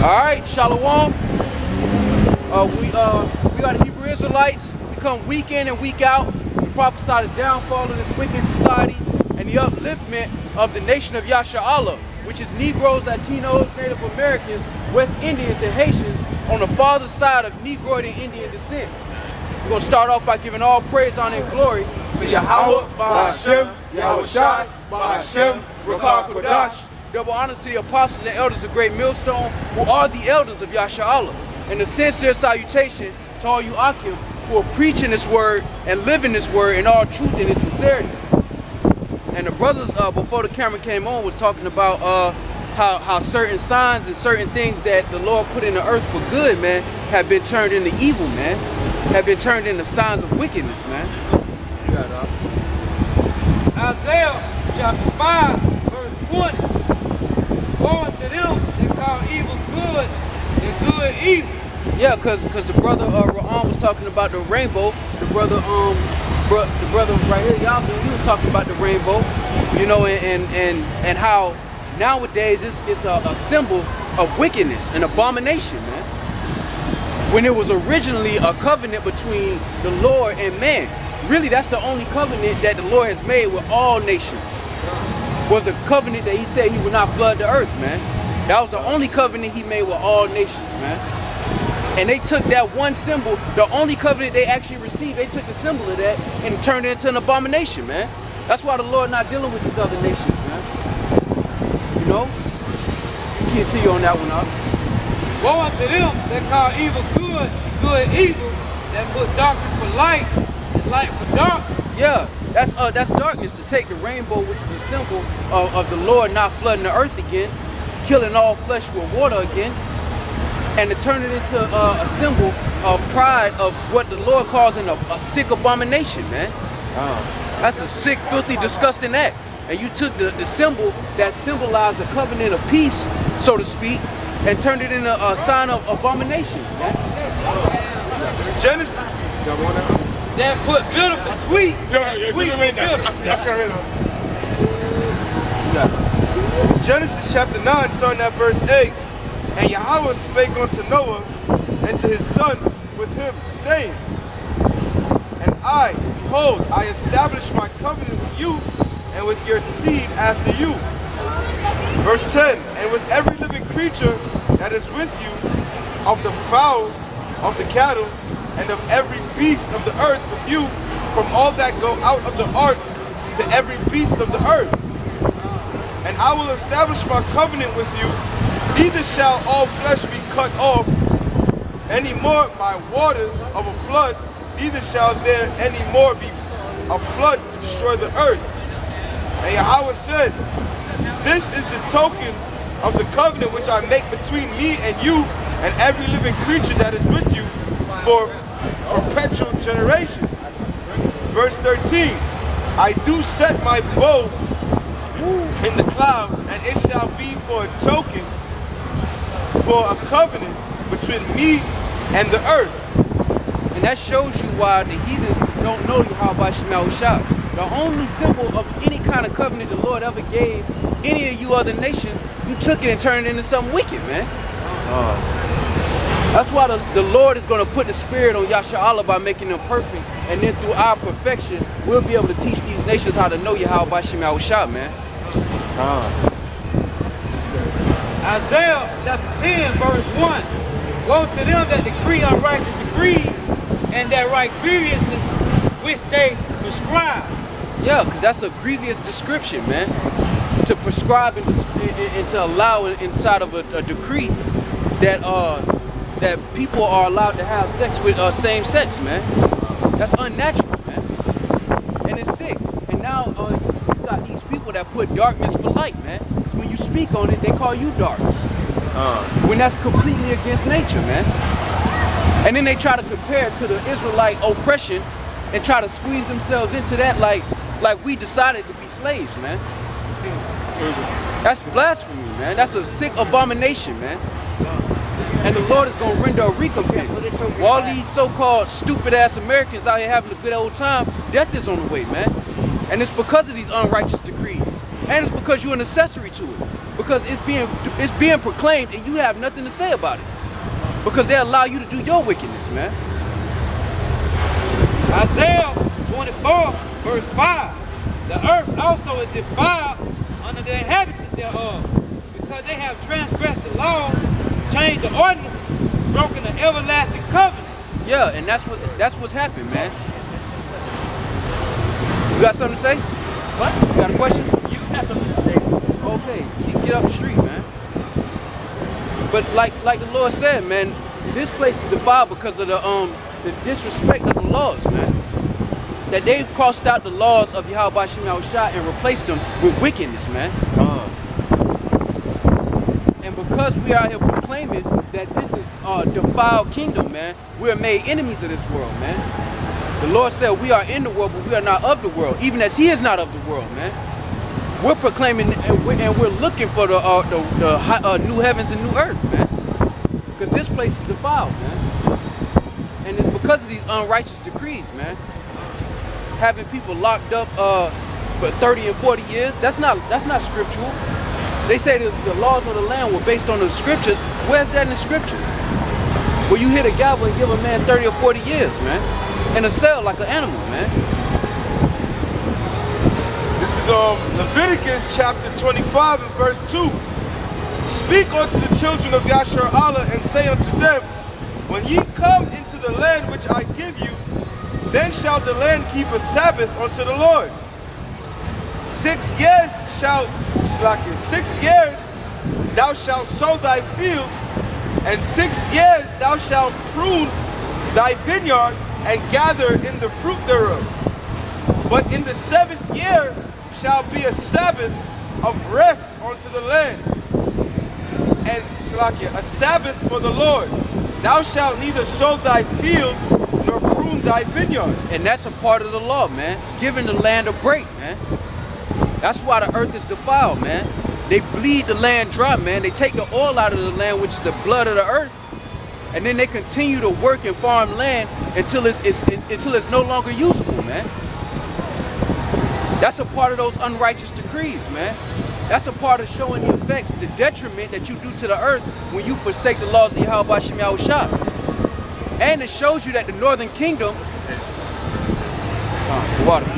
Alright, Shalom. We got Hebrew Israelites. We come week in and week out. We prophesy the downfall of this wicked society and the upliftment of the nation of Yasharahla, which is Negroes, Latinos, Native Americans, West Indians, and Haitians on the father's side of Negroid and Indian descent. We're going to start off by giving all praise, honor, and glory to YAHAWAH, Ba'Hashem, YAHAWASHI, Ba'Hashem, Rakah Kodash. Double honors to the apostles and elders of Great Millstone, who are the elders of Yasharahla. And a sincere salutation to all you Akim who are preaching this word and living this word in all truth and in sincerity. And the brothers before the camera came on was talking about how certain signs and certain things that the Lord put in the earth for good, man, have been turned into evil, man. Have been turned into signs of wickedness, man. You got it, Isaiah chapter 5, verse 20. Woe to them that call evil good and good evil. Yeah, cause the brother Ra'an was talking about the rainbow. The brother right here, Yahweh, he was talking about the rainbow. You know, and how nowadays it's a symbol of wickedness and abomination, man. When it was originally a covenant between the Lord and man. Really, that's the only covenant that the Lord has made with all nations. Was a covenant that he said he would not flood the earth, man. That was the only covenant he made with all nations, man. And they took that one symbol, the only covenant they actually received, they took the symbol of that and turned it into an abomination, man. That's why the Lord not dealing with these other nations, man. You know? Get to you on that one, huh? Woe unto them that call evil good, good evil, that put darkness for light, and light for dark. Yeah, that's darkness, to take the rainbow, which is a symbol of the Lord not flooding the earth again, killing all flesh with water again, and to turn it into a symbol of pride of what the Lord calls a sick abomination, man. That's a sick, filthy, disgusting act. And you took the symbol that symbolized the covenant of peace, so to speak, and turned it into a sign of abomination, man. It's Genesis. That put bitter for sweet. Sweet for bitter. Genesis chapter 9, starting at verse 8. And Yahweh spake unto Noah and to his sons with him, saying, And I, behold, I establish my covenant with you and with your seed after you. Verse 10, And with every living creature that is with you, of the fowl, of the cattle, and of every beast of the earth with you, from all that go out of the ark, to every beast of the earth. And I will establish my covenant with you, neither shall all flesh be cut off any more by waters of a flood, neither shall there any more be a flood to destroy the earth. And Yahweh said, This is the token of the covenant which I make between me and you and every living creature that is with you for perpetual generations. Verse 13, I do set my bow in the cloud, and it shall be for a token, for a covenant between me and the earth. And that shows you why the heathens don't know YAHAWASHI. The only symbol of any kind of covenant the Lord ever gave any of you other nations, you took it and turned it into something wicked, man. That's why the Lord is going to put the spirit on Yasharahla by making them perfect, and then through our perfection, we'll be able to teach these nations how to know YAHAWASHI, man. Isaiah chapter 10, verse 1. Woe to them that decree unrighteous decrees, and that write grievousness which they prescribe. Yeah, because that's a grievous description, man. To prescribe and to allow inside of a decree that people are allowed to have sex with same sex, man. That's unnatural, man. And it's sick. And now you got these people that put darkness for light, man. Because when you speak on it, they call you dark. When that's completely against nature, man. And then they try to compare it to the Israelite oppression and try to squeeze themselves into that like we decided to be slaves, man. That's blasphemy, man. That's a sick abomination, man. And the Lord is going to render a recompense. While all these so-called stupid-ass Americans out here having a good old time, death is on the way, man. And it's because of these unrighteous decrees. And it's because you're an accessory to it. because it's being proclaimed and you have nothing to say about it. Because they allow you to do your wickedness, man. Isaiah 24, verse 5. The earth also is defiled under the inhabitants thereof, because they have transgressed the laws, changed the ordinance, broken the everlasting covenant. Yeah, and that's what's happened, man. You got something to say? What? You got a question? You got something to say. Okay, get up the street, man. But like the Lord said, man, this place is defiled because of the disrespect of the laws, man. That they've crossed out the laws of YAHAWASHI and replaced them with wickedness, man. And because we are here proclaiming that this is a defiled kingdom, man, we are made enemies of this world, man. The Lord said we are in the world, but we are not of the world, even as He is not of the world, man. We're proclaiming and we're looking for the new heavens and new earth, man. Because this place is defiled, man. And it's because of these unrighteous decrees, man. Having people locked up for 30 and 40 years, that's not scriptural. They say that the laws of the land were based on the scriptures. Where's that in the scriptures? Well, you hit a gavel and give a man 30 or 40 years, man, in a cell like an animal, man. This is Leviticus chapter 25 and verse 2. Speak unto the children of Yashar'Allah and say unto them, when ye come into the land which I give you, then shall the land keep a Sabbath unto the Lord. 6 years thou shalt sow thy field, and 6 years thou shalt prune thy vineyard and gather in the fruit thereof. But in the 7th year shall be a Sabbath of rest unto the land, and a Sabbath for the Lord. Thou shalt neither sow thy field nor prune thy vineyard. And that's a part of the law, man. Giving the land a break, man. That's why the earth is defiled, man. They bleed the land dry, man. They take the oil out of the land, which is the blood of the earth, and then they continue to work and farm land until it's no longer usable, man. That's a part of those unrighteous decrees, man. That's a part of showing the effects, the detriment that you do to the earth when you forsake the laws of YAHAWASHI. And it shows you that the northern kingdom, water.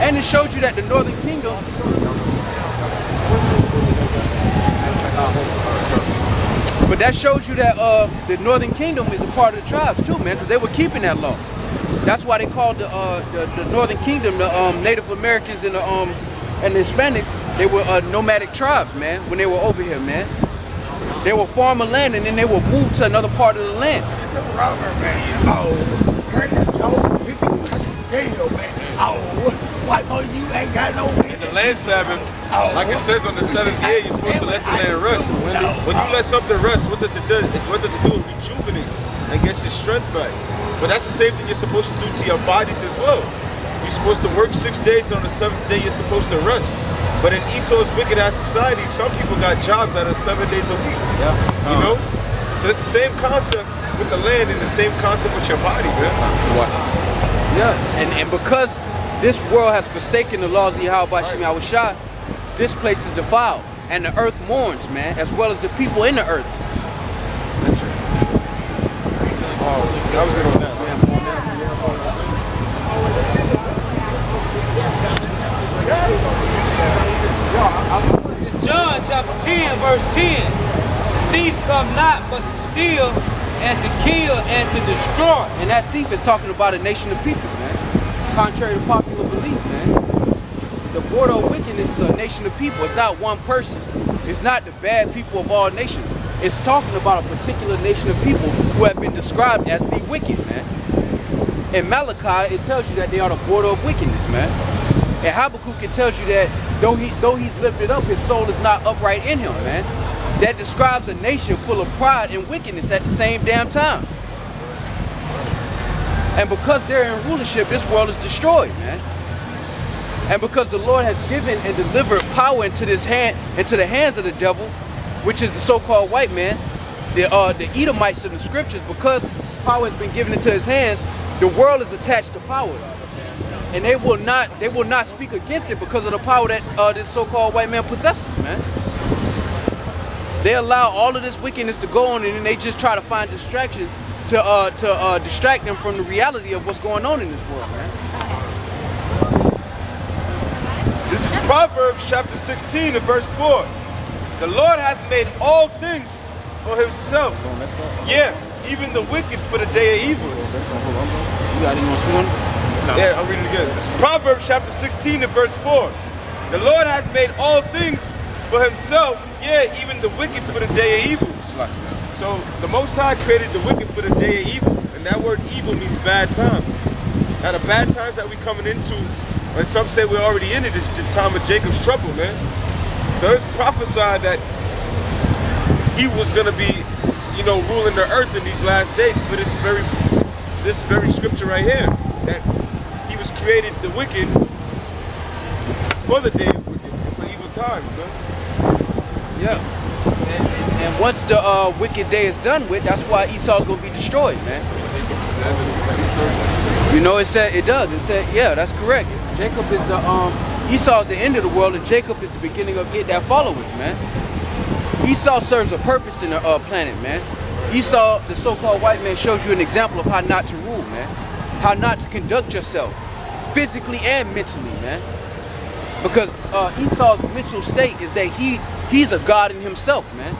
And it shows you that the northern kingdom, but that shows you that the northern kingdom is a part of the tribes too, man, because they were keeping that law. That's why they called the northern kingdom the Native Americans and the Hispanics. They were nomadic tribes, man, when they were over here, man. They were farming land and then they would move to another part of the land. White boy, you ain't got no business. In the land Sabbath, like it says on the 7th year, you're supposed to let the land rest. When you let something rest, what does it do? What does it do? It rejuvenates and gets your strength back. But that's the same thing you're supposed to do to your bodies as well. You're supposed to work 6 days, and on the 7th day you're supposed to rest. But in Esau's wicked ass society, some people got jobs that are 7 days a week. Yeah. You know? So it's the same concept with the land and the same concept with your body, man. Yeah, and because this world has forsaken the laws of YAHAWASHI, this place is defiled. And the earth mourns, man, as well as the people in the earth. Oh, that was it on that. This is John chapter 10, verse 10. Thief come not but to steal and to kill and to destroy. And that thief is talking about a nation of people, man. Contrary to popular belief, man. The border of wickedness is a nation of people. It's not one person. It's not the bad people of all nations. It's talking about a particular nation of people who have been described as the wicked, man. In Malachi, it tells you that they are the border of wickedness, man. And Habakkuk, it tells you that though he's lifted up, his soul is not upright in him, man. That describes a nation full of pride and wickedness at the same damn time. And because they're in rulership, this world is destroyed, man. And because the Lord has given and delivered power into the hands of the devil, which is the so-called white man, the Edomites in the scriptures, because power has been given into his hands, the world is attached to power. And they will not speak against it because of the power that this so-called white man possesses, man. They allow all of this wickedness to go on, and then they just try to find distractions to distract them from the reality of what's going on in this world, man. This is Proverbs chapter 16 and verse 4. The Lord hath made all things for himself. Yeah, even the wicked for the day of evil. You got anyone on? Yeah, I'll read it again. This is Proverbs chapter 16 and verse 4. The Lord hath made all things for himself, yeah, even the wicked for the day of evil. So the Most High created the wicked for the day of evil. And that word evil means bad times. Now the bad times that we're coming into, and some say we're already in it, is the time of Jacob's trouble, man. So it's prophesied that he was going to be, you know, ruling the earth in these last days for this very scripture right here. That he was created the wicked for the day of wicked, for evil times, man. Yeah. And once the wicked day is done with, that's why Esau's going to be destroyed, man. You know, it said, it does. It said, yeah, that's correct. Jacob is Esau's the end of the world, and Jacob is the beginning of it that follows, man. Esau serves a purpose in the planet, man. Esau, the so-called white man, shows you an example of how not to rule, man. How not to conduct yourself, physically and mentally, man. Because Esau's mental state is that he's a god in himself, man.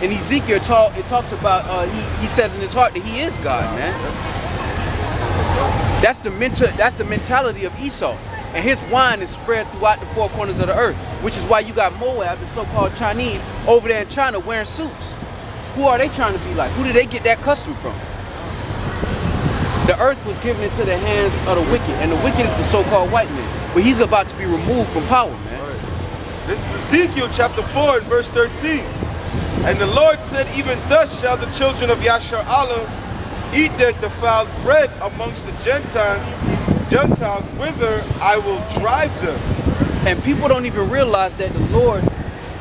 In Ezekiel, it talks about, he says in his heart that he is God, man. That's the mentality of Esau. And his wine is spread throughout the four corners of the earth, which is why you got Moab, the so-called Chinese, over there in China wearing suits. Who are they trying to be like? Who did they get that custom from? The earth was given into the hands of the wicked, and the wicked is the so-called white man. But he's about to be removed from power, man. Right. This is Ezekiel chapter 4 and verse 13. And the Lord said, even thus shall the children of Yashar'Allah eat their defiled bread amongst the Gentiles, whither I will drive them. And people don't even realize that the Lord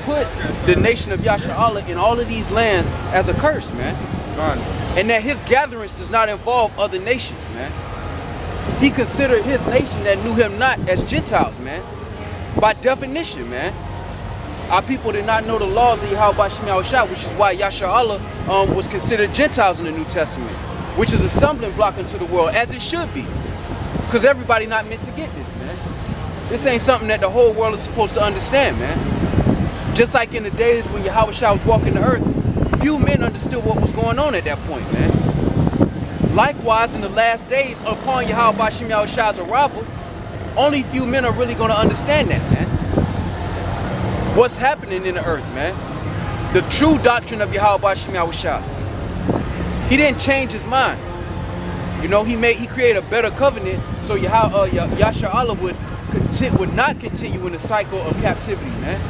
put the nation of Yashar'Allah in all of these lands as a curse, man. And that his gatherings does not involve other nations, man. He considered his nation that knew him not as Gentiles, man. By definition, man. Our people did not know the laws of YAHAWASHI, which is why Yashar'Allah was considered Gentiles in the New Testament, which is a stumbling block into the world, as it should be. Because everybody not meant to get this, man. This ain't something that the whole world is supposed to understand, man. Just like in the days when Yahawashi was walking the earth, few men understood what was going on at that point, man. Likewise, in the last days, upon YAHAWASHI's arrival, only few men are really going to understand that, man. What's happening in the earth, man? The true doctrine of YAHAWASHI. He didn't change his mind. You know, he created a better covenant so Yashar'Allah would not continue in the cycle of captivity, man.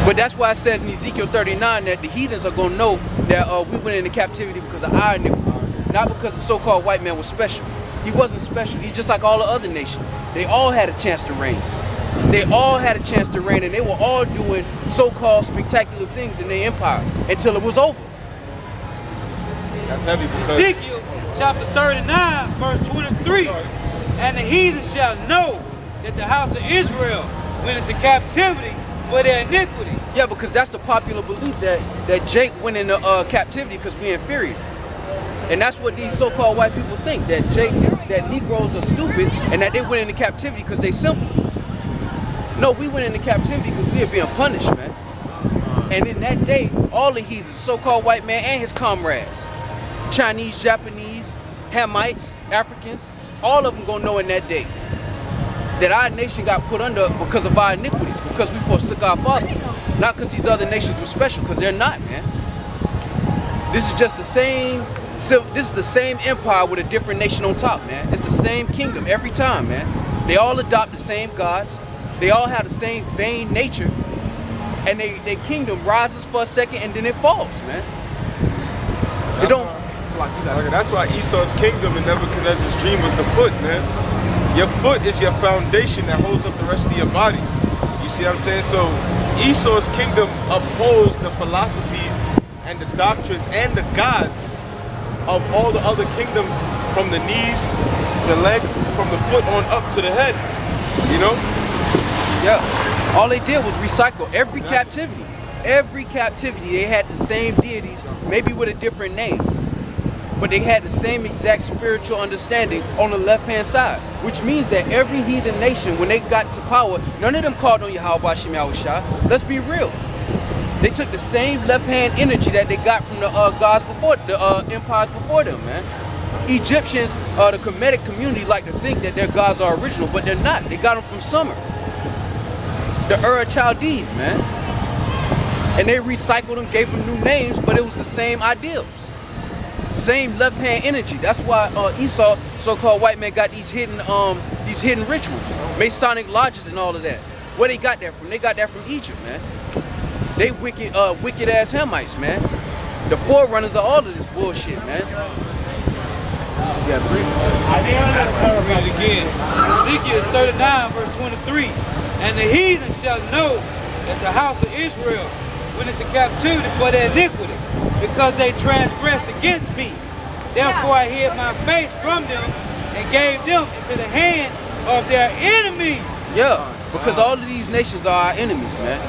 But that's why it says in Ezekiel 39 that the heathens are going to know that we went into captivity because of our iniquity, not because the so-called white man was special. He wasn't special. He's just like all the other nations. They all had a chance to reign. They all had a chance to reign, and they were all doing so-called spectacular things in their empire until it was over. That's heavy because Ezekiel chapter 39, verse 23. And the heathen shall know that the house of Israel went into captivity for their iniquity. Yeah, because that's the popular belief that Jake went into captivity because we're inferior. And that's what these so-called white people think, that Negroes are stupid and that they went into captivity because they simple. No, we went into captivity because we are being punished, man. And in that day, all the heathens, so-called white man and his comrades, Chinese, Japanese, Hamites, Africans, all of them gonna know in that day that our nation got put under because of our iniquities, because we forsook our father. Not because these other nations were special, because they're not, man. This is just the same, this is the same empire with a different nation on top, man. It's the same kingdom every time, man. They all adopt the same gods. They all have the same vain nature. And their kingdom rises for a second and then it falls, man. It don't. That's why Esau's kingdom in Nebuchadnezzar's dream was the foot, man. Your foot is your foundation that holds up the rest of your body. You see what I'm saying? So Esau's kingdom upholds the philosophies and the doctrines and the gods of all the other kingdoms, from the knees, the legs, from the foot on up to the head. You know? Yeah. All they did was recycle every captivity. Every captivity, they had the same deities, maybe with a different name. But they had the same exact spiritual understanding on the left-hand side. Which means that every heathen nation, when they got to power, none of them called on YAHAWASHI. Let's be real. They took the same left-hand energy that they got from the gods before, the empires before them, man. Egyptians, the Kemetic community like to think that their gods are original, but they're not. They got them from Sumer. The Chaldees, man. And they recycled them, gave them new names, but it was the same ideals. Same left-hand energy. That's why Esau, so-called white man, got these hidden rituals, Masonic lodges and all of that. Where they got that from? They got that from Egypt, man. They wicked ass Hamites, man. The forerunners of all of this bullshit, man. Yeah, read it again. Ezekiel 39, verse 23. And the heathen shall know that the house of Israel went into captivity for their iniquity, because they transgressed against me. Therefore I hid my face from them and gave them into the hand of their enemies. Yeah, because all of these nations are our enemies, man.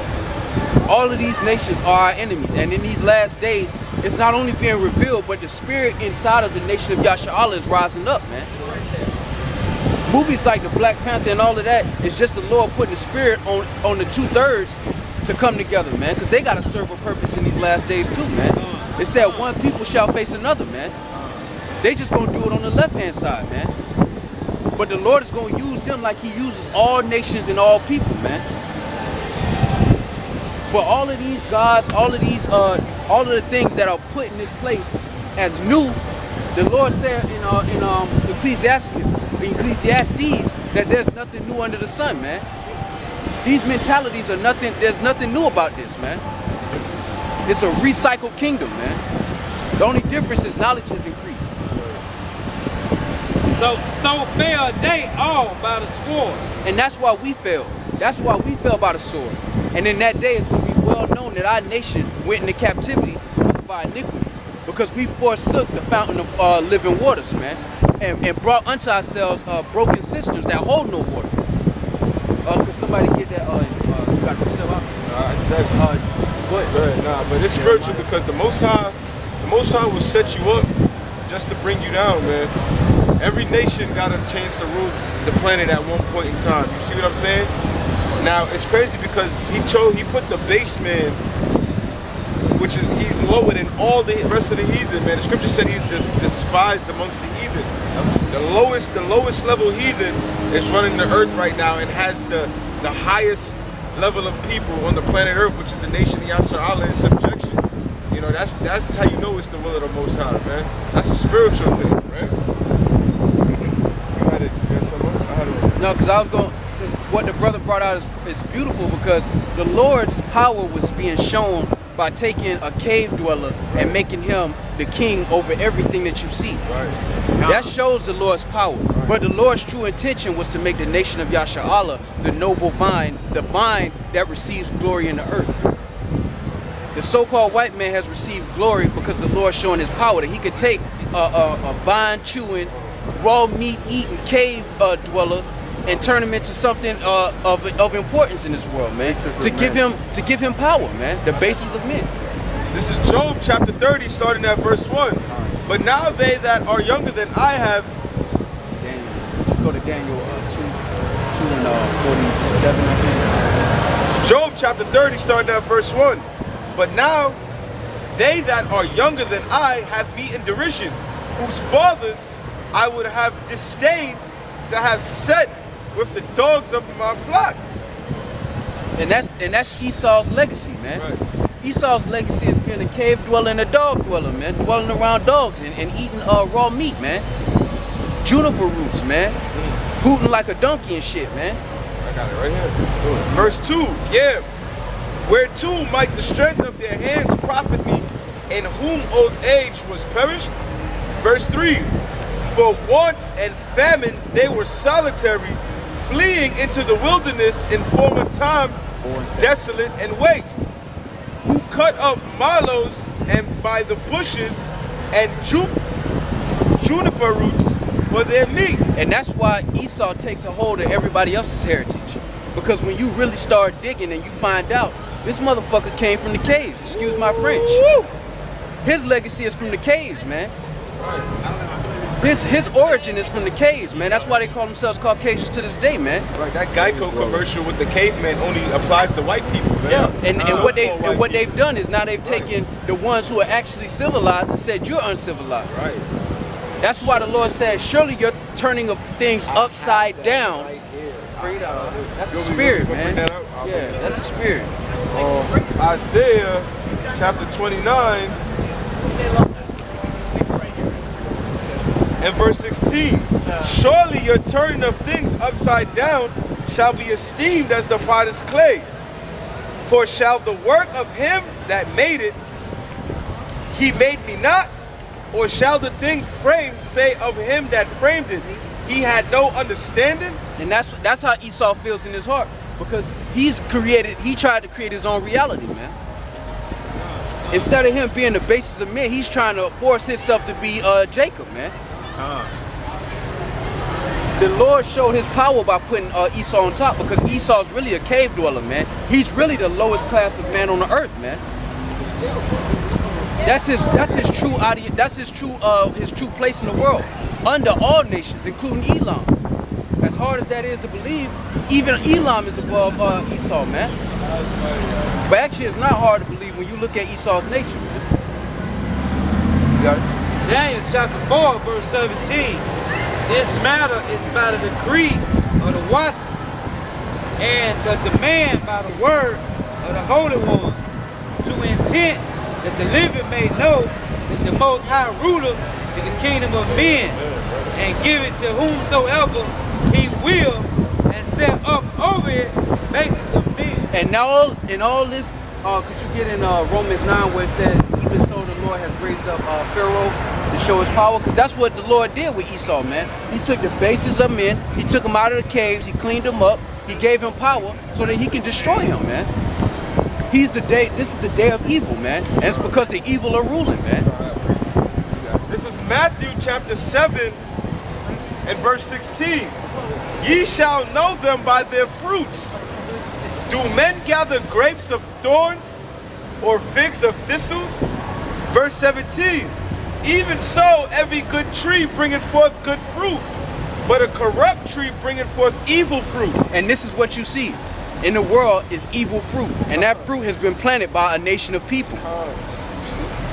All of these nations are our enemies. And in these last days, it's not only being revealed, but the spirit inside of the nation of Yasharahla is rising up, man. Movies like the Black Panther and all of that, it's just the Lord putting the spirit on the 2/3 to come together, man. Because they got to serve a purpose in these last days too, man. It said one people shall face another, man. They just going to do it on the left-hand side, man. But the Lord is going to use them like he uses all nations and all people, man. But all of these gods, all of the things that are put in this place as new, the Lord said in Ecclesiastes that there's nothing new under the sun, man. These mentalities are nothing, there's nothing new about this, man. It's a recycled kingdom, man. The only difference is knowledge has increased. So fell they all by the sword. And that's why we fell. That's why we fell by the sword. And in that day, it's going to be well known that our nation went into captivity by iniquities, because we forsook the fountain of living waters, man, and brought unto ourselves broken cisterns that hold no water. Could somebody get that? You got to yourself out? Go ahead. Nah, but it's spiritual, because the Most High will set you up just to bring you down, man. Every nation got a chance to rule the planet at one point in time. You see what I'm saying? Now it's crazy because he put the base man, which is he's lower than all the rest of the heathen, man. The scripture said he's despised amongst the heathen. The lowest level heathen is running the earth right now and has the highest level of people on the planet Earth, which is the nation of Yasharahla in subjection. You know, that's how you know it's the will of the Most High, man. That's a spiritual thing, right? You had something else? I had it. No, because I was going. What the brother brought out is beautiful, because the Lord's power was being shown by taking a cave dweller and making him the king over everything that you see. Right. That shows the Lord's power. Right. But the Lord's true intention was to make the nation of Yasharahla the noble vine, the vine that receives glory in the earth. The so-called white man has received glory because the Lord's showing his power, that he could take a vine-chewing, raw meat-eating cave dweller and turn him into something of importance in this world, man. To give him power, man. The basis of men. This is Job chapter 30, starting at verse 1. But now they that are younger than I have. Daniel. Let's go to Daniel 2 and 47, I think. It's Job chapter 30, starting at verse 1. But now they that are younger than I have me in derision, whose fathers I would have disdained to have set with the dogs of my flock. And that's Esau's legacy, man. Right. Esau's legacy is being a cave dweller and a dog dweller, man. Dwelling around dogs and eating raw meat, man. Juniper roots, man. Hooting like a donkey and shit, man. I got it right here. Verse 2, yeah. Whereto might the strength of their hands profit me, in whom old age was perished? Verse 3, for want and famine they were solitary, fleeing into the wilderness in former time, desolate and waste, who cut up mallows and by the bushes and juniper roots for their meat. And that's why Esau takes a hold of everybody else's heritage, Because when you really start digging and you find out, this motherfucker came from the caves, excuse my French. His legacy is from the caves, man. His origin is from the caves, man. That's why they call themselves Caucasians to this day, man. Right, that Geico commercial with the caveman only applies to white people, man. Yeah, and what they've done is now they've taken the ones who are actually civilized and said you're uncivilized. Right. That's why the Lord says, surely you're turning of things upside down. That's the spirit, man. Yeah, that's the spirit. Isaiah chapter 29 and verse 16. Surely your turning of things upside down shall be esteemed as the potter's clay. For shall the work of him that made it, he made me not? Or shall the thing framed say of him that framed it, he had no understanding? And that's how Esau feels in his heart. Because he tried to create his own reality, man. Instead of him being the basis of men, he's trying to force himself to be Jacob, man. The Lord showed his power by putting Esau on top, because Esau's really a cave dweller, man. He's really the lowest class of man on the earth, man. That's his true audience. That's his true place in the world, under all nations, including Elam. As hard as that is to believe, even Elam is above Esau, man. But actually, it's not hard to believe when you look at Esau's nature, man. You got it? Daniel chapter 4, verse 17. This matter is by the decree of the watchers and the demand by the word of the Holy One, to intent that the living may know that the Most High ruler in the kingdom of men, and give it to whomsoever he will, and set up over it basis of men. And now in all this, could you get in Romans 9 where it says, even so the Lord has raised up Pharaoh to show his power? Because that's what the Lord did with Esau, man. He took the basis of men, he took him out of the caves, he cleaned him up, he gave him power so that he can destroy him, man. This is the day of evil, man. And it's because the evil are ruling, man. This is Matthew chapter 7 and verse 16. Ye shall know them by their fruits. Do men gather grapes of thorns or figs of thistles? Verse 17. Even so, every good tree bringeth forth good fruit, but a corrupt tree bringeth forth evil fruit. And this is what you see in the world is evil fruit, and that fruit has been planted by a nation of people.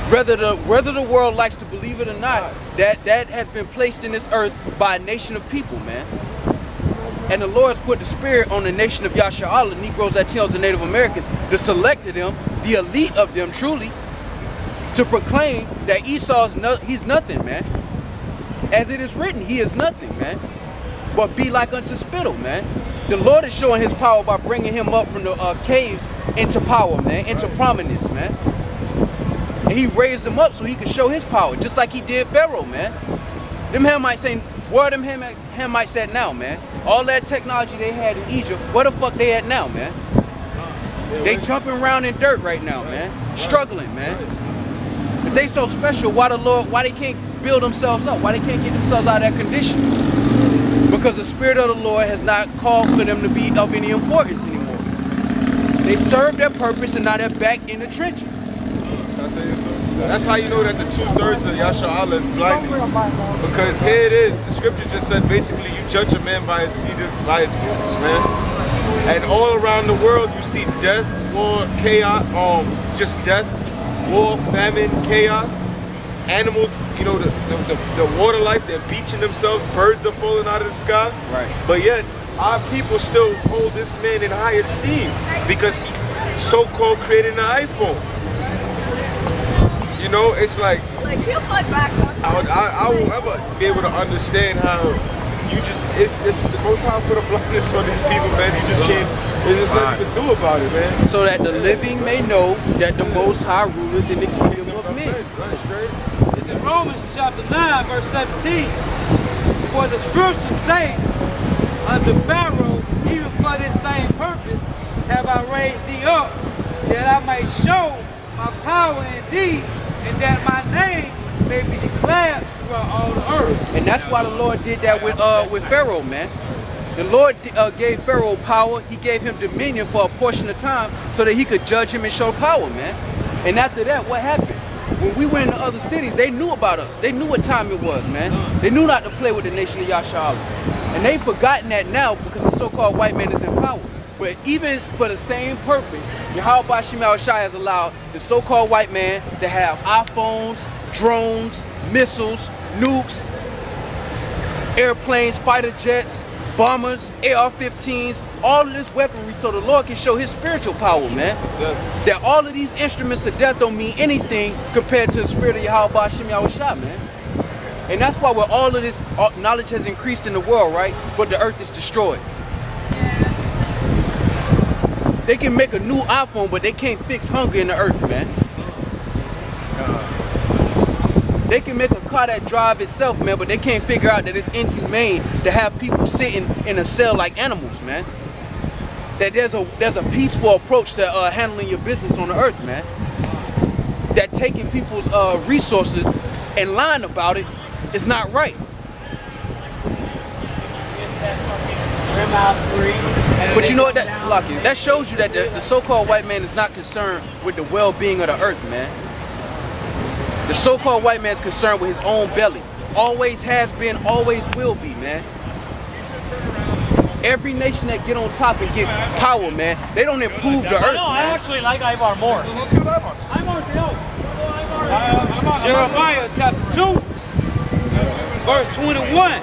Whether the world likes to believe it or not, that has been placed in this earth by a nation of people, man. And the Lord's put the spirit on the nation of YAHAWAH, the Negroes, Latinos, and Native Americans, the selected them, the elite of them truly, to proclaim that he's nothing, man. As it is written, he is nothing, man. But be like unto spittle, man. The Lord is showing his power by bringing him up from the caves into power, man, into prominence, man. And he raised him up so he could show his power, just like he did Pharaoh, man. Them Hamites saying, where them Hamites at now, man? All that technology they had in Egypt, where the fuck they at now, man? They jumping around in dirt right now, man. Struggling, man. If they so special, why they can't build themselves up? Why they can't get themselves out of that condition? Because the Spirit of the Lord has not called for them to be of any importance anymore. They served their purpose and now they're back in the trenches. That's how you know that the 2/3 of YAHAWAH is blinding. Because here it is, the scripture just said basically you judge a man by his seed, by his fruits, man. And all around the world you see death, war, chaos, just death, war, famine, chaos. Animals, you know, the water life, they're beaching themselves, birds are falling out of the sky. Right. But yet, our people still hold this man in high esteem because he so-called created an iPhone. You know, it's like I won't ever be able to understand how you just, it's the Most High put a blindness on these people, man. You just can't, there's just nothing you can do about it, man. So that the living may know that the Most High ruleth in the kingdom of men. It's in Romans chapter 9, verse 17. For the scriptures say unto Pharaoh, even for this same purpose have I raised thee up, that I may show my power in thee, and that my name may be declared throughout all the earth. And that's why the Lord did that with Pharaoh, man. The Lord gave Pharaoh power. He gave him dominion for a portion of time so that he could judge him and show power, man. And after that, what happened? When we went into other cities, they knew about us. They knew what time it was, man. They knew not to play with the nation of Yahawah. And they've forgotten that now because the so-called white man is in power. But even for the same purpose, YAHAWASHI has allowed the so-called white man to have iPhones, drones, missiles, nukes, airplanes, fighter jets, bombers, AR-15s, all of this weaponry so the Lord can show his spiritual power, man. That all of these instruments of death don't mean anything compared to the spirit of YAHAWASHI, man. And that's why with all of this knowledge has increased in the world, right? But the earth is destroyed. They can make a new iPhone, but they can't fix hunger in the earth, man. They can make a car that drives itself, man, but they can't figure out that it's inhumane to have people sitting in a cell like animals, man. That there's a peaceful approach to handling your business on the earth, man. That taking people's resources and lying about it is not right. But you know what, that shows you that the so-called white man is not concerned with the well-being of the earth, man. The so-called white man is concerned with his own belly. Always has been, always will be, man. Every nation that get on top and get power, man, they don't improve the earth, No, I man. actually like Ivar more. Jeremiah chapter 2, verse 21.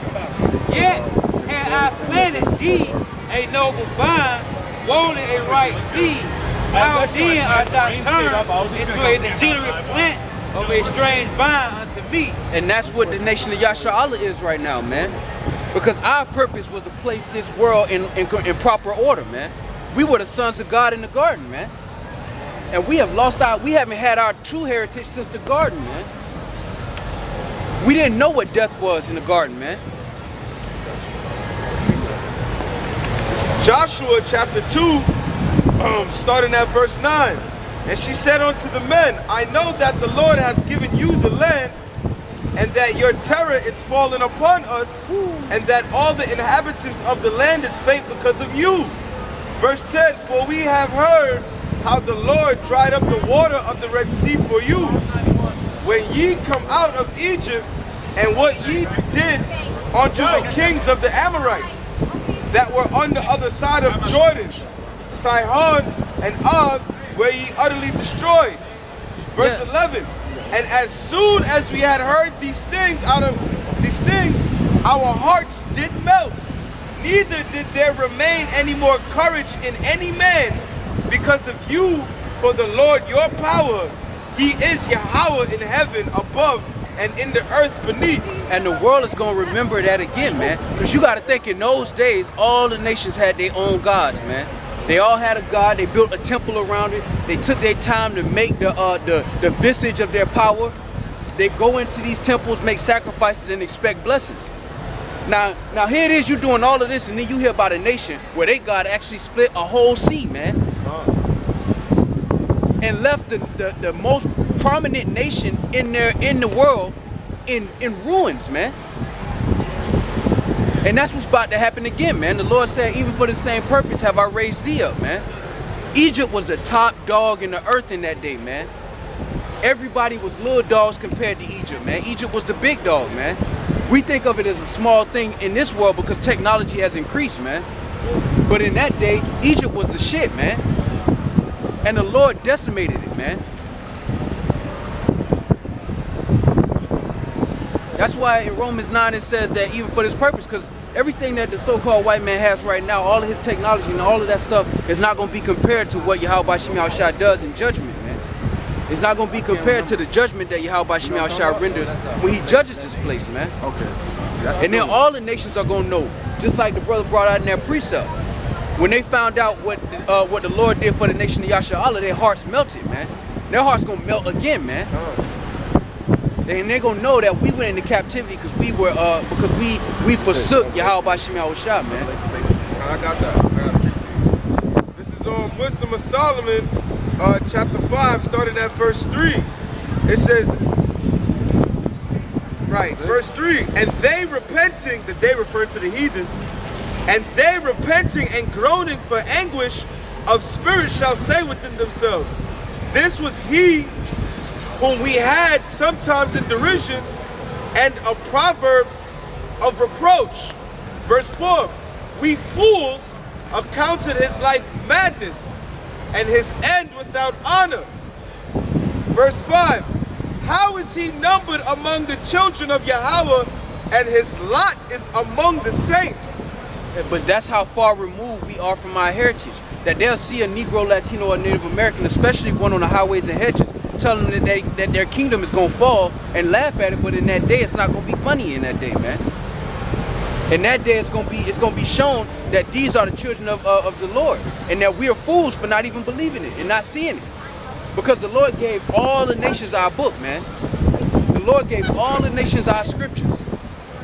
Yet had I planted thee a noble vine, woven a right seed. How then art thou turned into a degenerate plant of a strange vine unto me? And that's what the nation of Yahawah is right now, man. Because our purpose was to place this world in proper order, man. We were the sons of God in the garden, man. And we haven't had our true heritage since the garden, man. We didn't know what death was in the garden, man. This is Joshua chapter 2, starting at verse 9. And she said unto the men, I know that the Lord hath given you the land, and that your terror is fallen upon us, and that all the inhabitants of the land is faint because of you. Verse 10, for we have heard how the Lord dried up the water of the Red Sea for you, when ye come out of Egypt, and what ye did unto the kings of the Amorites, that were on the other side of Jordan, Sihon and Og, where ye utterly destroyed. Verse 11, and as soon as we had heard these things, our hearts did melt. Neither did there remain any more courage in any man because of you, for the Lord your power, he is Yahawah in heaven above and in the earth beneath. And the world is going to remember that again, man. Because you got to think in those days, all the nations had their own gods, man. They all had a god. They built a temple around it. They took their time to make the visage of their power. They go into these temples, make sacrifices, and expect blessings. Now here it is, you doing all of this, and then you hear about a nation where they God actually split a whole sea, man, and left the most prominent nation in the world in ruins, man. And that's what's about to happen again, man. The Lord said, even for the same purpose have I raised thee up, man. Egypt was the top dog in the earth in that day, man. Everybody was little dogs compared to Egypt, man. Egypt was the big dog, man. We think of it as a small thing in this world because technology has increased, man. But in that day, Egypt was the shit, man. And the Lord decimated it, man. That's why in Romans 9 it says that even for this purpose, because everything that the so-called white man has right now, all of his technology and all of that stuff is not going to be compared to what YAHAWASHI does in judgment, man. It's not going to be compared to the judgment that YAHAWASHI renders when he judges this place, man. Okay. And then all the nations are going to know, just like the brother brought out in that precept. When they found out what the Lord did for the nation of Yahawah, their hearts melted, man. Their hearts going to melt again, man. And they're gonna know that we went into captivity because we forsook YAHAWASHI, man. I got that. This is on Wisdom of Solomon, chapter 5, starting at verse 3. It says, right, verse 3, and they repenting, that they refer to the heathens, And they repenting and groaning for anguish of spirit shall say within themselves, this was he whom we had sometimes in derision and a proverb of reproach. Verse 4, we fools accounted his life madness and his end without honor. Verse 5, how is he numbered among the children of Yahawah, and his lot is among the saints? But that's how far removed we are from our heritage. That they'll see a Negro, Latino, or Native American, especially one on the highways and hedges, telling them that their kingdom is going to fall and laugh at it. But in that day, it's not going to be funny in that day, man. In that day, it's going to be shown that these are the children of the Lord, and that we are fools for not even believing it and not seeing it. Because the Lord gave all the nations our book, man. The Lord gave all the nations our scriptures.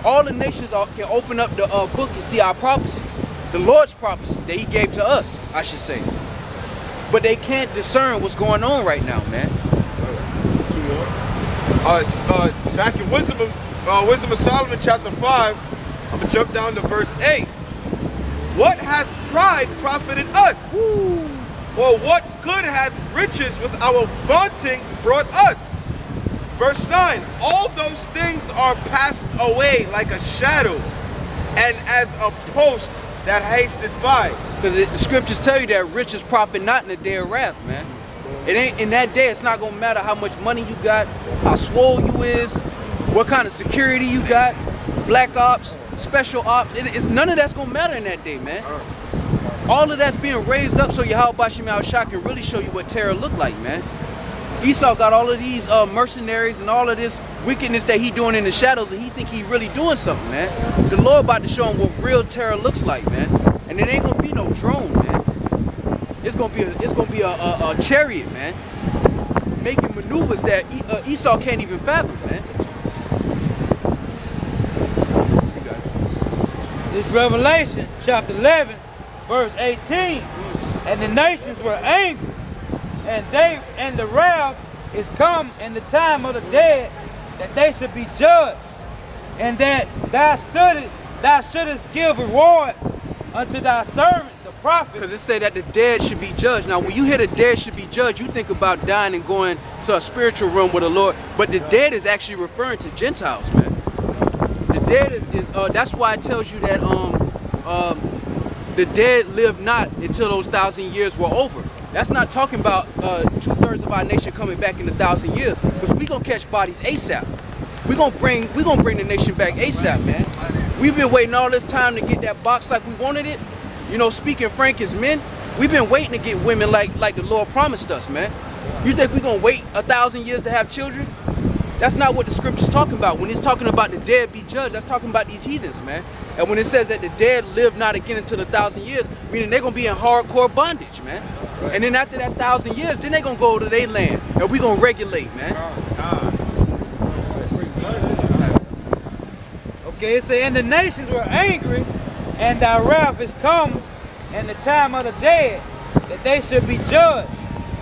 All the nations can open up the book and see our prophecies. The Lord's prophecies that he gave to us, I should say. But they can't discern what's going on right now, man. Back in Wisdom of Solomon chapter 5, I'm going to jump down to verse 8. What hath pride profited us? Woo. Or what good hath riches with our vaunting brought us? Verse 9, all those things are passed away like a shadow, and as a post that hasted by. Because the scriptures tell you that riches profit not in the day of wrath, man. It ain't in that day. It's not gonna matter how much money you got, how swole you is, what kind of security you got, black ops, special ops. It's none of that's gonna matter in that day, man. All of that's being raised up so YAHAWASHI can really show you what terror look like, man. Esau got all of these mercenaries and all of this wickedness that he doing in the shadows, and he think he really doing something, man. The Lord about to show him what real terror looks like, man. And it ain't gonna be no drone, man. It's gonna be a chariot, man, making maneuvers that Esau can't even fathom, man. This Revelation chapter 11, verse 18. And the nations were angry, and the wrath is come in the time of the dead, that they should be judged, and that thou shouldest give reward unto thy servant the prophet. Because it say that the dead should be judged. Now, when you hear the dead should be judged, you think about dying and going to a spiritual realm with the Lord. But the dead is actually referring to Gentiles, man. The dead is that's why it tells you that the dead live not until those 1,000 years were over. That's not talking about 2/3 of our nation coming back in 1,000 years, because we gonna catch bodies ASAP. We gonna bring the nation back ASAP, man. We've been waiting all this time to get that box like we wanted it. You know, speaking frank as men, we've been waiting to get women like the Lord promised us, man. You think we gonna wait 1,000 years to have children? That's not what the scripture's talking about. When it's talking about the dead be judged, that's talking about these heathens, man. And when it says that the dead live not again until 1,000 years, meaning they're gonna be in hardcore bondage, man. Right. And then after that 1,000 years, then they're gonna go to their land, and we gonna regulate, man. Okay, it says, and the nations were angry, and thy wrath is come in the time of the dead, that they should be judged,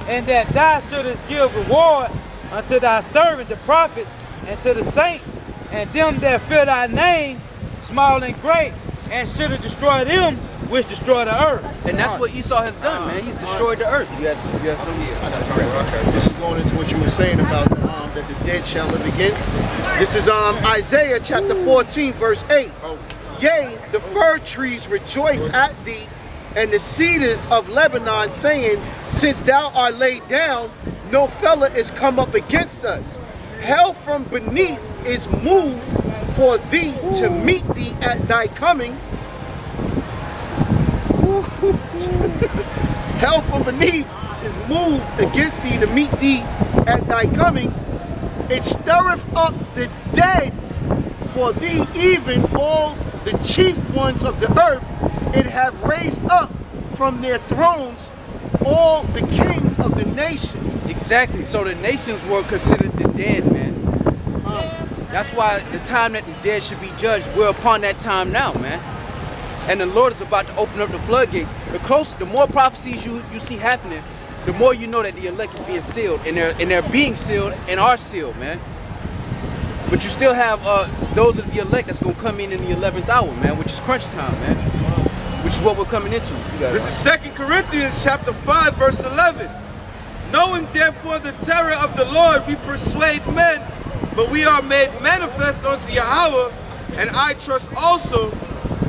and that thou shouldest give reward unto thy servants the prophets, and to the saints, and them that fear thy name, small and great, and should have destroyed them which destroy the earth. And that's what Esau has done, man. He's destroyed the earth. You got some Okay, this is going into what you were saying about that the dead shall live again. This is Isaiah chapter 14, verse 8. Yea, the fir trees rejoice at thee, and the cedars of Lebanon, saying, since thou art laid down, no fellow is come up against us. Hell from beneath is moved for thee to meet thee at thy coming. Hell from beneath is moved against thee to meet thee at thy coming. It stirreth up the dead for thee, even all the chief ones of the earth. It have raised up from their thrones all the kings of the nations. Exactly. So the nations were considered the dead, man. That's why the time that the dead should be judged, we're upon that time now, man. And the Lord is about to open up the floodgates. The more prophecies you see happening, the more you know that the elect is being sealed, and they're being sealed and are sealed, man. But you still have those of the elect that's gonna come in the 11th hour, man, which is crunch time, man. which is what we're coming into. This is 2 Corinthians chapter 5, verse 11. Knowing therefore the terror of the Lord, we persuade men, but we are made manifest unto Yahawah, and I trust also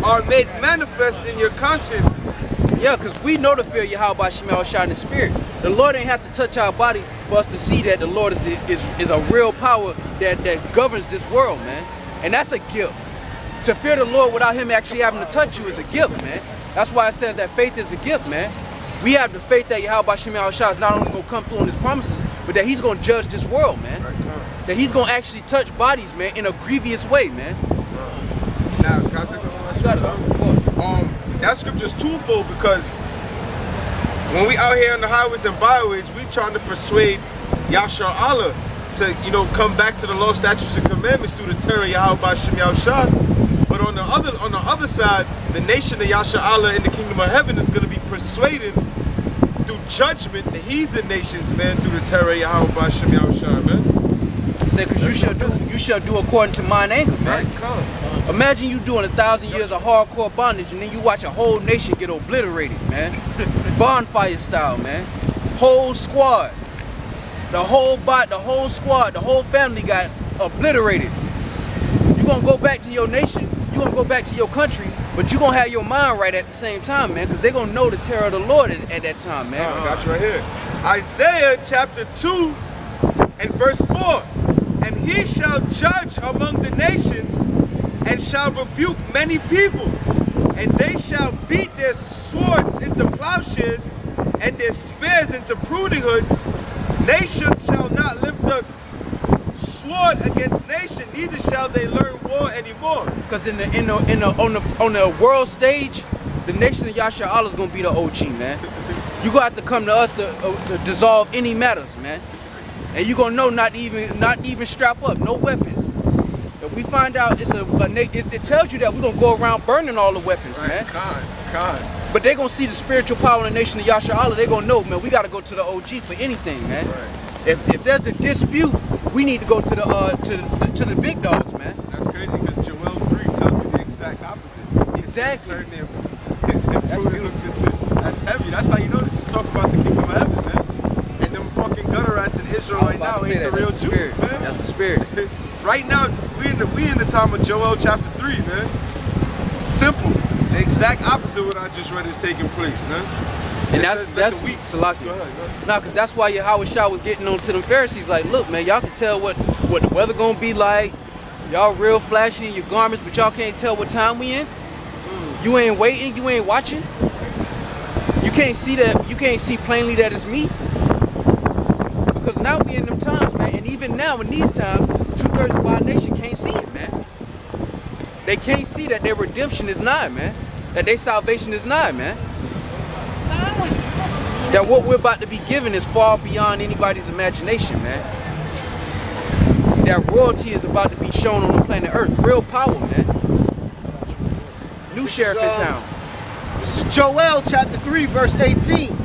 are made manifest in your consciences. Yeah, because we know the fear of YAHAWASHI in the spirit. The Lord ain't have to touch our body for us to see that the Lord is a real power that governs this world, man. And that's a gift. To fear the Lord without him actually having to touch you is a gift, man. That's why it says that faith is a gift, man. We have the faith that YAHAWASHI is not only going to come through on his promises, but that he's going to judge this world, man. That he's going to actually touch bodies, man, in a grievous way, man. Now, can I say something on that scripture? That scripture's twofold, because when we out here on the highways and byways, we trying to persuade Yahshua to, you know, come back to the law, statutes, and commandments through the terror of Yahawah. But on the other side, the nation of Yahshua in the kingdom of heaven is going to be persuaded through judgment the heathen nations, man, through the terror of Yahawah, man. Because you shall do according to mine anger, man. Right, imagine you doing 1,000 years of hardcore bondage and then you watch a whole nation get obliterated, man. Bonfire style, man. Whole squad. The whole squad, the whole family got obliterated. You're gonna go back to your nation, you're gonna go back to your country, but you're gonna have your mind right at the same time, man, because they're gonna know the terror of the Lord at that time, man. I got you right here. Isaiah chapter 2 and verse 4. And he shall judge among the nations, and shall rebuke many people, and they shall beat their swords into plowshares, and their spears into pruning hooks. Nation shall not lift up sword against nation, neither shall they learn war anymore. Because on the world stage, the nation of Yahshua is gonna be the OG, man. You gonna have to come to us to dissolve any matters, man. And you're gonna know not even strap up, no weapons. If we find out it tells you that we're gonna go around burning all the weapons, right, man. But they're gonna see the spiritual power in the nation of Yahshua. They're gonna know, man, we gotta go to the OG for anything, man. Right. If there's a dispute, we need to go to the big dogs, man. That's crazy, because Joel 3 tells you the exact opposite. Exactly. Turn their looks into. That's heavy. That's how you know this is talking about the kingdom of heaven, man. And them fucking gutter rats in Israel right now ain't the real Jews, man. That's the spirit. Right now, we in the time of Joel chapter 3, man. Simple. The exact opposite of what I just read is taking place, man. And that's weak. Salaki. No, because that's why Yahawah was getting on to them Pharisees. Like, look, man, y'all can tell what the weather gonna be like. Y'all real flashy in your garments, but y'all can't tell what time we in. You ain't waiting. You ain't watching. You can't see that. You can't see plainly that it's me. Because now we in them times, man. And even now in these times, 2/3 of our nation can't see it, man. They can't see that their redemption is nigh, man. That their salvation is nigh, man. That what we're about to be given is far beyond anybody's imagination, man. That royalty is about to be shown on the planet Earth. Real power, man. New sheriff in town. This is Joel chapter 3, verse 18.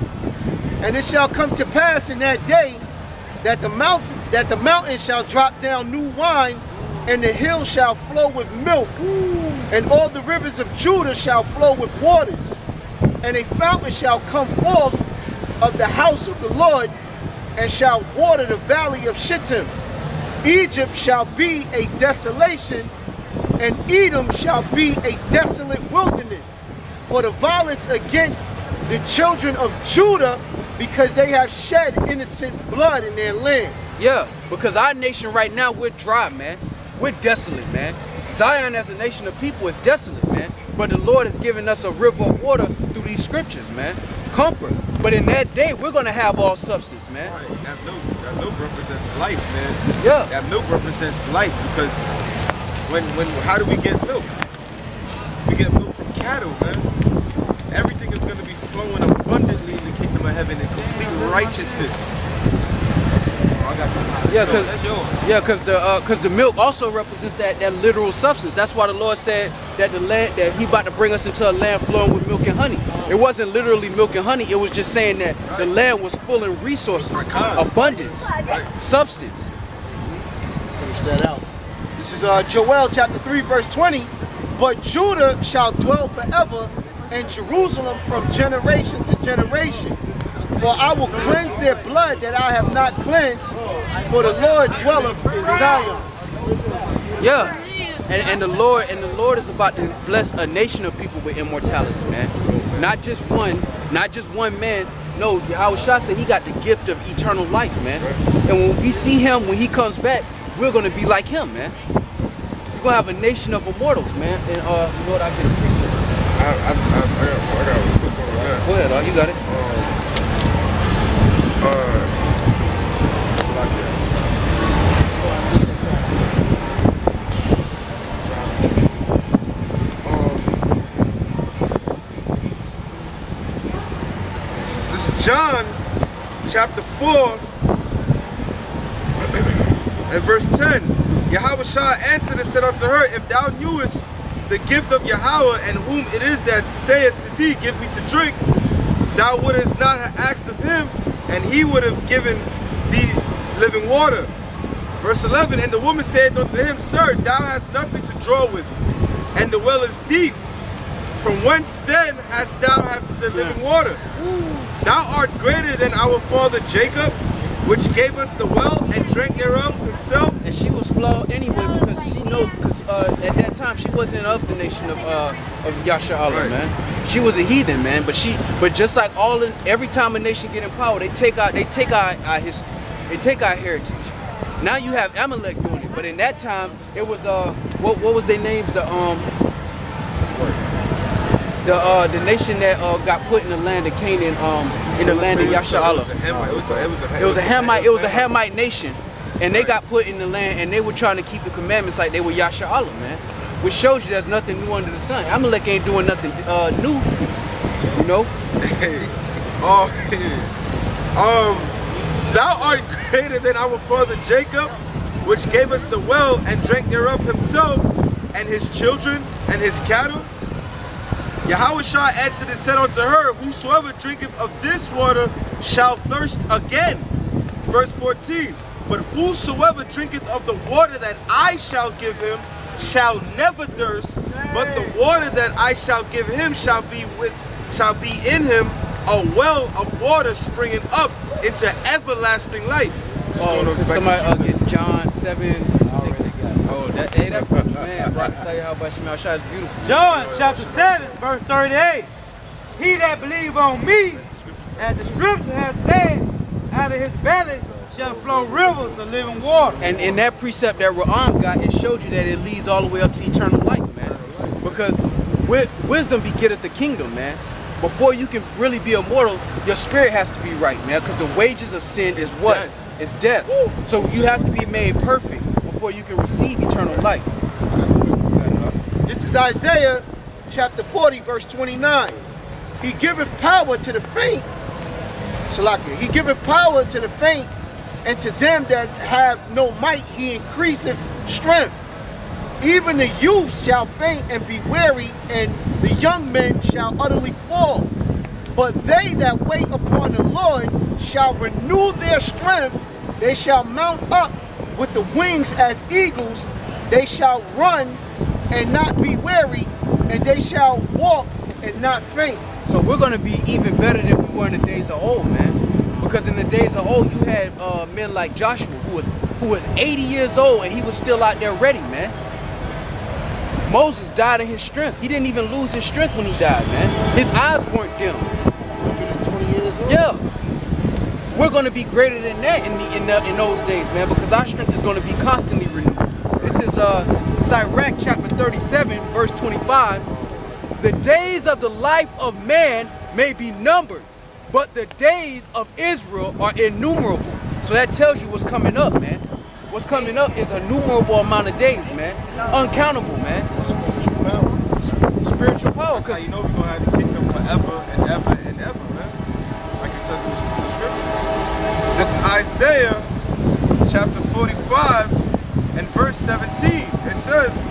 And it shall come to pass in that day that the mountain shall drop down new wine, and the hill shall flow with milk, and all the rivers of Judah shall flow with waters, and a fountain shall come forth of the house of the Lord, and shall water the valley of Shittim. Egypt shall be a desolation, and Edom shall be a desolate wilderness, for the violence against the children of Judah, because they have shed innocent blood in their land. Yeah, because our nation right now, we're dry, man. We're desolate, man. Zion as a nation of people is desolate, man. But the Lord has given us a river of water through these scriptures, man. Comfort. But in that day, we're going to have all substance, man. Right. That milk represents life, man. Yeah. That milk represents life, because how do we get milk? We get milk from cattle, man. Everything is going to be flowing abundantly in the kingdom of heaven in complete righteousness. Yeah, because the milk also represents that literal substance. That's why the Lord said that He about to bring us into a land flowing with milk and honey. It wasn't literally milk and honey. It was just saying that the land was full of resources, abundance, substance. Finish that out. This is Joel chapter 3, verse 20. But Judah shall dwell forever, and Jerusalem from generation to generation. For I will cleanse their blood that I have not cleansed, for the Lord dwelleth in Zion. Yeah. And the Lord is about to bless a nation of people with immortality, man. Not just one man. No, Yahawashi said he got the gift of eternal life, man. And when we see him, when he comes back, we're gonna be like him, man. We're gonna have a nation of immortals, man. And you know what, I can appreciate it. I got a quick one on that. Go ahead, you got it. It's like that. This is John chapter 4 and verse 10. Yahawashi answered and said unto her, If thou knewest the gift of Yahweh, and whom it is that saith to thee, Give me to drink, thou wouldest not have asked of him, and he would have given thee living water. Verse 11, And the woman said unto him, Sir, thou hast nothing to draw with, and the well is deep. From whence then hast thou have the living water? Thou art greater than our father Jacob, which gave us the well and drank thereof himself. And she was flawed anyway, because she knows, at that time she wasn't of the nation of Yasharahla, right, man. She was a heathen, man. But just like every time a nation get in power, they take our heritage. Now you have Amalek doing it, but in that time it was what was their names? The nation that got put in the land of Canaan, in the land of Yasharahla. It was a Hamite nation, and they got put in the land, and they were trying to keep the commandments like they were Yasharahla, man. Which shows you there's nothing new under the sun. Amalek ain't doing nothing new, you know. Thou art greater than our father Jacob, which gave us the well and drank thereof himself, and his children, and his cattle. Yahawashi answered and said unto her, Whosoever drinketh of this water shall thirst again. Verse 14, But whosoever drinketh of the water that I shall give him shall never thirst, but the water that I shall give him shall be in him a well of water springing up into everlasting life. Somebody get John 7. Oh, that's good, man. Bro, I can tell you how much Yahawashi is beautiful. John chapter 7, verse 38. He that believe on me, as the scripture has said, out of his belly shall flow rivers of living water. And in that precept that Ra'am got, it showed you that it leads all the way up to eternal life, man. Because wisdom begetteth the kingdom, man. Before you can really be immortal, your spirit has to be right, man. Because the wages of sin is what? It's death. So you have to be made perfect before you can receive eternal life. This is Isaiah chapter 40, verse 29. He giveth power to the faint. Salakia. He giveth power to the faint, and to them that have no might he increaseth strength. Even the youths shall faint and be weary, and the young men shall utterly fall. But they that wait upon the Lord shall renew their strength. They shall mount up with the wings as eagles. They shall run and not be weary, and they shall walk and not faint. So we're going to be even better than we were in the days of old, man. Because in the days of old, you had men like Joshua, who was 80 years old, and he was still out there ready, man. Moses died in his strength. He didn't even lose his strength when he died, man. His eyes weren't dim. 120 years old? Yeah. We're going to be greater than that in those days, man, because our strength is going to be constantly renewed. This is Sirach chapter 37, verse 25. The days of the life of man may be numbered, but the days of Israel are innumerable. So that tells you what's coming up, man. What's coming up is a innumerable amount of days, man. Uncountable, man. Spiritual power. Spiritual power. That's how you know we're going to have the kingdom forever and ever and ever, man. Like it says in the scriptures. This is Isaiah chapter 45 and verse 17. It says,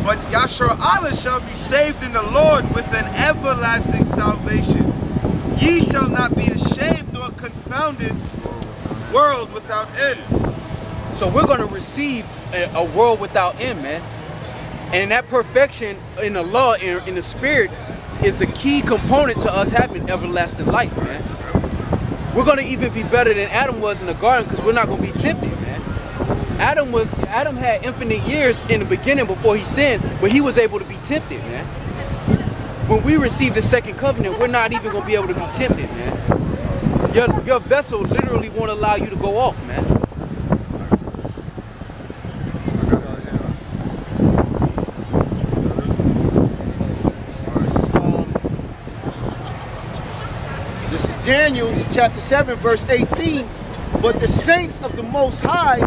But Yasharahla shall be saved in the Lord with an everlasting salvation. Ye shall not be ashamed nor confounded, world without end. So we're going to receive a world without end, man. And in that perfection, in the law, in the spirit, is a key component to us having everlasting life, man. We're gonna even be better than Adam was in the garden because we're not gonna be tempted, man. Adam had infinite years in the beginning before he sinned, but he was able to be tempted, man. When we receive the second covenant, we're not even gonna be able to be tempted, man. Your vessel literally won't allow you to go off, man. This is Daniel chapter 7 verse 18. But the saints of the Most High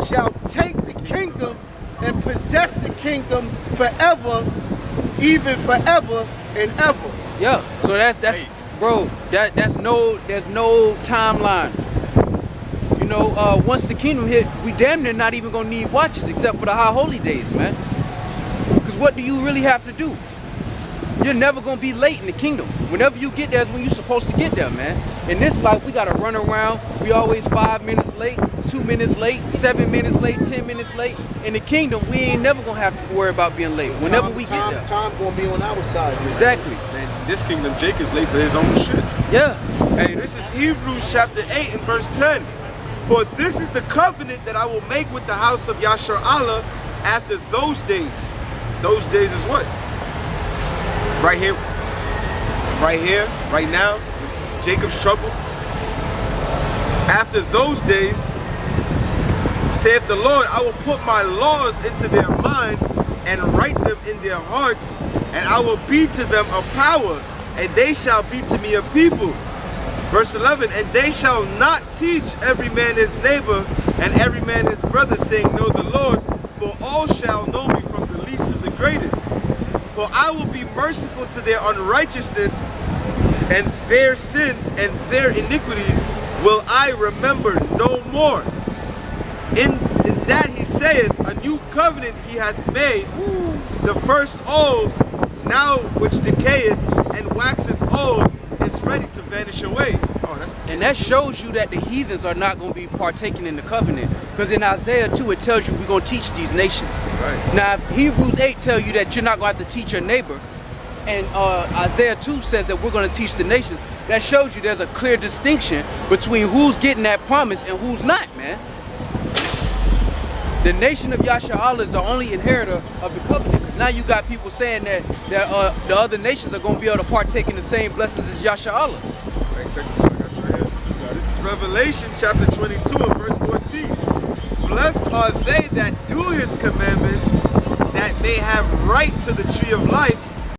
shall take the kingdom and possess the kingdom forever, even forever and ever. Yeah, so that's bro, there's no timeline. You know, once the kingdom hit, we damn near not even gonna need watches except for the high holy days, man. Because what do you really have to do? You're never gonna be late in the kingdom. Whenever you get there is when you're supposed to get there, man. In this life, we gotta run around. We always 5 minutes late, 2 minutes late, 7 minutes late, 10 minutes late. In the kingdom, we ain't never gonna have to worry about being late. Whenever we get there. Time gonna be on our side. Man. Exactly. Man, this kingdom, Jake is late for his own shit. Yeah. Hey, this is Hebrews chapter 8 and verse 10. For this is the covenant that I will make with the house of Yashar'Allah after those days. Those days is what? Right here, right now, Jacob's trouble. After those days, saith the Lord, I will put my laws into their mind and write them in their hearts, and I will be to them a power, and they shall be to me a people. Verse 11, and they shall not teach every man his neighbor and every man his brother, saying, know the Lord, for all shall know me from the least to the greatest. For I will be merciful to their unrighteousness, and their sins and their iniquities will I remember no more. In that he saith, a new covenant he hath made, the first old, now which decayeth and waxeth old, is ready to vanish away. And that shows you that the heathens are not going to be partaking in the covenant. Because in Isaiah 2, it tells you we're going to teach these nations. Right. Now, if Hebrews 8 tell you that you're not going to have to teach your neighbor, and Isaiah 2 says that we're going to teach the nations, that shows you there's a clear distinction between who's getting that promise and who's not, man. The nation of Yashar'Allah is the only inheritor of the covenant. Because now you got people saying that the other nations are going to be able to partake in the same blessings as Yashar'Allah. Hey, check this out. I got you right here. This is Revelation chapter 22 and verse 14. Blessed are they that do his commandments, that they have right to the tree of life